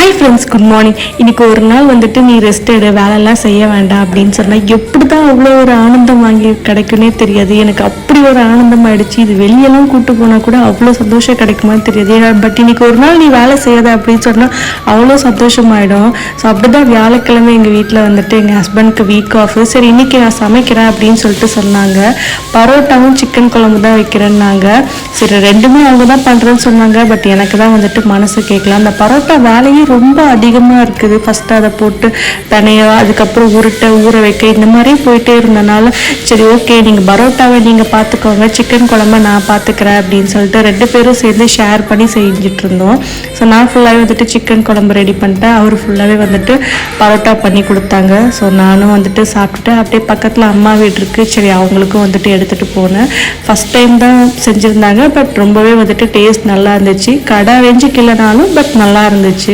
Hi friends, good morning. இன்னைக்கு ஒரு நாள் வந்துட்டு நீ ரெஸ்ட் எடு, வேலையெல்லாம் செய்ய வேண்டாம் அப்படின்னு சொன்னால் எப்படி தான் அவ்வளோ ஒரு ஆனந்தம் வாங்கி கிடைக்குன்னே தெரியாது. எனக்கு அப்படி ஒரு ஆனந்தம் ஆயிடுச்சு. இது வெளியெல்லாம் கூட்டு போனால் கூட அவ்வளோ சந்தோஷம் கிடைக்குமான்னு தெரியாது. பட் இன்னைக்கு ஒரு நாள் நீ வேலை செய்யாத அப்படின்னு சொன்னால் அவ்வளோ சந்தோஷமாயிடும். ஸோ அப்படி தான் வியாழக்கிழமை எங்கள் வீட்டில் வந்துட்டு எங்கள் ஹஸ்பண்ட்க்கு வீக் ஆஃப். சரி இன்னைக்கு நான் சமைக்கிறேன் அப்படின்னு சொல்லிட்டு சொன்னாங்க. பரோட்டாவும் சிக்கன் குழம்பு தான் வைக்கிறேன்னாங்க. சரி ரெண்டுமே அவங்க தான் பண்ணுறேன்னு சொன்னாங்க. பட் எனக்கு தான் வந்துட்டு மனசு கேட்கல. அந்த பரோட்டா வேலையே ரொம்ப அதிகமாக இருக்குது. ஃபஸ்ட்டு அதை போட்டு தனியாக அதுக்கப்புறம் ஊற வைக்க இந்த மாதிரி போயிட்டே இருந்தனால சரி ஓகே நீங்கள் பரோட்டாவை நீங்கள் பார்த்துக்கோங்க, சிக்கன் குழம்பை நான் பார்த்துக்கிறேன் அப்படின்னு சொல்லிட்டு 2 பேரும் சேர்ந்து ஷேர் பண்ணி செஞ்சுட்டு இருந்தோம். ஸோ நான் ஃபுல்லாகவே வந்துட்டு சிக்கன் குழம்பு ரெடி பண்ணிட்டேன். அவர் ஃபுல்லாகவே வந்துட்டு பரோட்டா பண்ணி கொடுத்தாங்க. ஸோ நானும் வந்துட்டு சாப்பிட்டுட்டு அப்படியே பக்கத்தில் அம்மா வீடு இருக்குது, சரி அவங்களுக்கும் வந்துட்டு எடுத்துகிட்டு போனேன். ஃபஸ்ட் டைம் தான் செஞ்சுருந்தாங்க. பட் ரொம்பவே வந்துட்டு டேஸ்ட் நல்லா இருந்துச்சு. கடை வெஞ்சு கிள்ளனாலும் பட் நல்லா இருந்துச்சு.